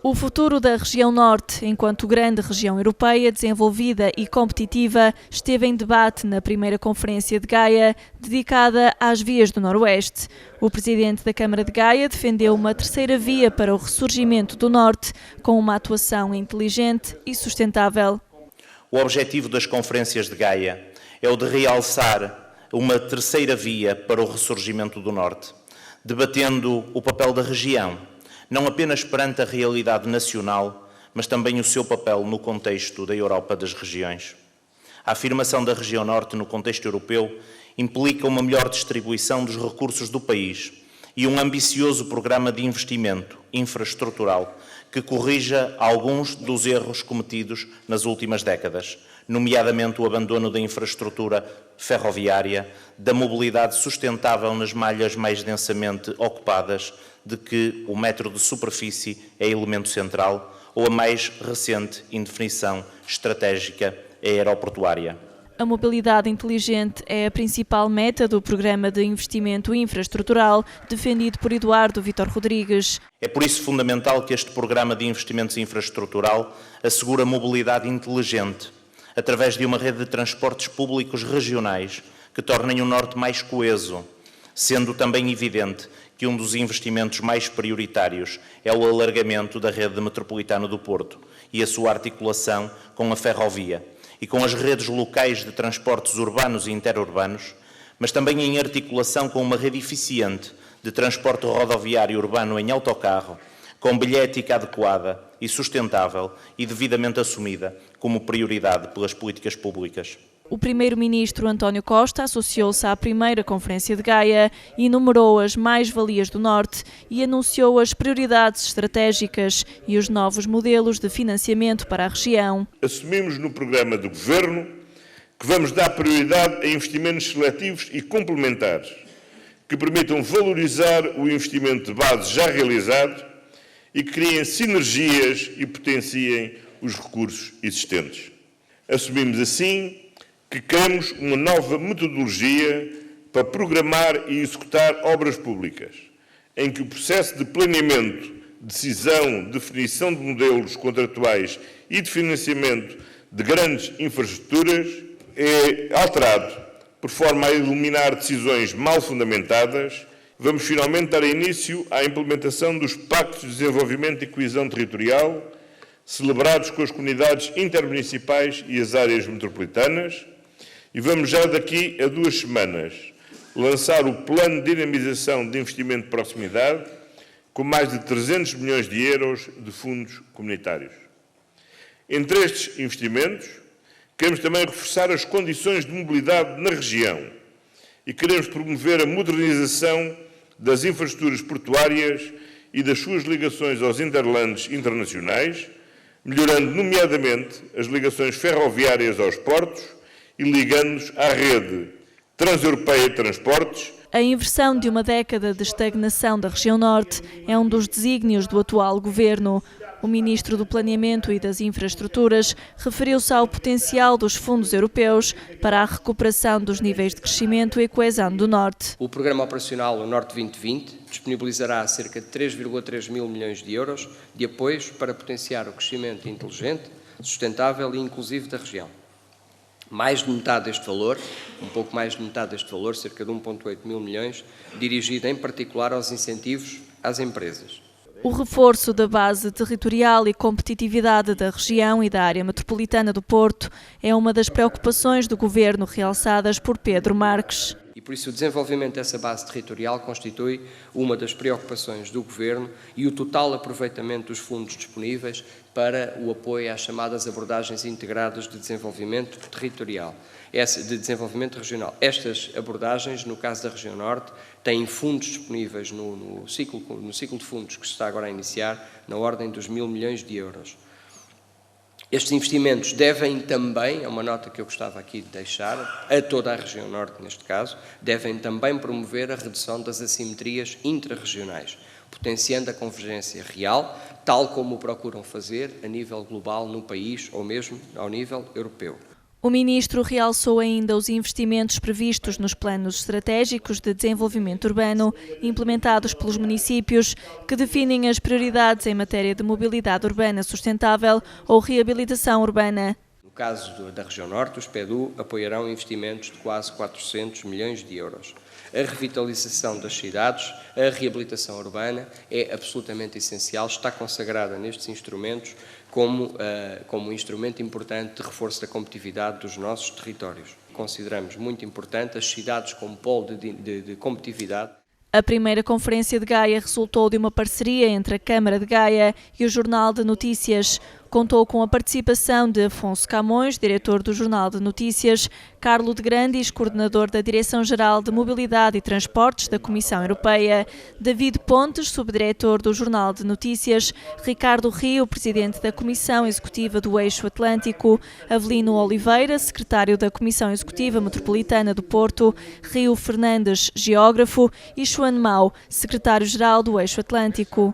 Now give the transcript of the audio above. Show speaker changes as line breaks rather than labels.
O futuro da região Norte, enquanto grande região europeia desenvolvida e competitiva, esteve em debate na primeira Conferência de Gaia, dedicada às vias do Noroeste. O presidente da Câmara de Gaia defendeu uma terceira via para o ressurgimento do Norte, com uma atuação inteligente e sustentável.
O objetivo das Conferências de Gaia é o de realçar uma terceira via para o ressurgimento do Norte, debatendo o papel da região, não apenas perante a realidade nacional, mas também o seu papel no contexto da Europa das regiões. A afirmação da região Norte no contexto europeu implica uma melhor distribuição dos recursos do país e um ambicioso programa de investimento infraestrutural que corrija alguns dos erros cometidos nas últimas décadas, nomeadamente o abandono da infraestrutura ferroviária, da mobilidade sustentável nas malhas mais densamente ocupadas, de que o metro de superfície é elemento central, ou a mais recente indefinição estratégica aeroportuária.
A mobilidade inteligente é a principal meta do Programa de Investimento Infraestrutural, defendido por Eduardo Vítor Rodrigues.
É por isso fundamental que este Programa de Investimentos Infraestrutural assegure a mobilidade inteligente, através de uma rede de transportes públicos regionais que tornem o Norte mais coeso, sendo também evidente que um dos investimentos mais prioritários é o alargamento da rede metropolitana do Porto e a sua articulação com a ferrovia e com as redes locais de transportes urbanos e interurbanos, mas também em articulação com uma rede eficiente de transporte rodoviário urbano em autocarro, com bilhética adequada e sustentável e devidamente assumida como prioridade pelas políticas públicas.
O primeiro-ministro António Costa associou-se à primeira Conferência de Gaia, enumerou as mais-valias do Norte e anunciou as prioridades estratégicas e os novos modelos de financiamento para a região.
Assumimos no programa do Governo que vamos dar prioridade a investimentos seletivos e complementares, que permitam valorizar o investimento de base já realizado e que criem sinergias e potenciem os recursos existentes. Assumimos assim que queremos uma nova metodologia para programar e executar obras públicas, em que o processo de planeamento, decisão, definição de modelos contratuais e de financiamento de grandes infraestruturas é alterado, por forma a eliminar decisões mal fundamentadas. Vamos finalmente dar início à implementação dos Pactos de Desenvolvimento e Coesão Territorial, celebrados com as comunidades intermunicipais e as áreas metropolitanas, e vamos já daqui a 2 semanas lançar o Plano de Dinamização de Investimento de Proximidade, com mais de 300 milhões de euros de fundos comunitários. Entre estes investimentos, queremos também reforçar as condições de mobilidade na região e queremos promover a modernização das infraestruturas portuárias e das suas ligações aos hinterlands internacionais, melhorando nomeadamente as ligações ferroviárias aos portos e ligando-nos à rede transeuropeia de transportes.
A inversão de uma década de estagnação da região Norte é um dos desígnios do atual governo. O ministro do Planeamento e das Infraestruturas referiu-se ao potencial dos fundos europeus para a recuperação dos níveis de crescimento e coesão do Norte.
O Programa Operacional Norte 2020 disponibilizará cerca de 3,3 mil milhões de euros de apoios para potenciar o crescimento inteligente, sustentável e inclusivo da região. Mais de metade deste valor, um pouco mais de metade deste valor, cerca de 1,8 mil milhões, dirigido em particular aos incentivos às empresas.
O reforço da base territorial e competitividade da região e da área metropolitana do Porto é uma das preocupações do governo realçadas por Pedro Marques.
E por isso o desenvolvimento dessa base territorial constitui uma das preocupações do Governo e o total aproveitamento dos fundos disponíveis para o apoio às chamadas abordagens integradas de desenvolvimento territorial, de desenvolvimento regional. Estas abordagens, no caso da região Norte, têm fundos disponíveis no ciclo de fundos que se está agora a iniciar, na ordem dos 1.000 milhões de euros. Estes investimentos devem também, é uma nota que eu gostava aqui de deixar, a toda a região Norte neste caso, devem também promover a redução das assimetrias intrarregionais, potenciando a convergência real, tal como o procuram fazer a nível global no país ou mesmo ao nível europeu.
O ministro realçou ainda os investimentos previstos nos planos estratégicos de desenvolvimento urbano implementados pelos municípios, que definem as prioridades em matéria de mobilidade urbana sustentável ou reabilitação urbana.
No caso da região norte, os PEDU apoiarão investimentos de quase 400 milhões de euros. A revitalização das cidades, a reabilitação urbana é absolutamente essencial, está consagrada nestes instrumentos como um instrumento importante de reforço da competitividade dos nossos territórios. Consideramos muito importante as cidades como polo de competitividade.
A primeira Conferência de Gaia resultou de uma parceria entre a Câmara de Gaia e o Jornal de Notícias. Contou com a participação de Afonso Camões, diretor do Jornal de Notícias, Carlo de Grandis, coordenador da Direção-Geral de Mobilidade e Transportes da Comissão Europeia, David Pontes, subdiretor do Jornal de Notícias, Ricardo Rio, presidente da Comissão Executiva do Eixo Atlântico, Avelino Oliveira, secretário da Comissão Executiva Metropolitana do Porto, Rio Fernandes, geógrafo, e Xuan Mau, secretário-geral do Eixo Atlântico.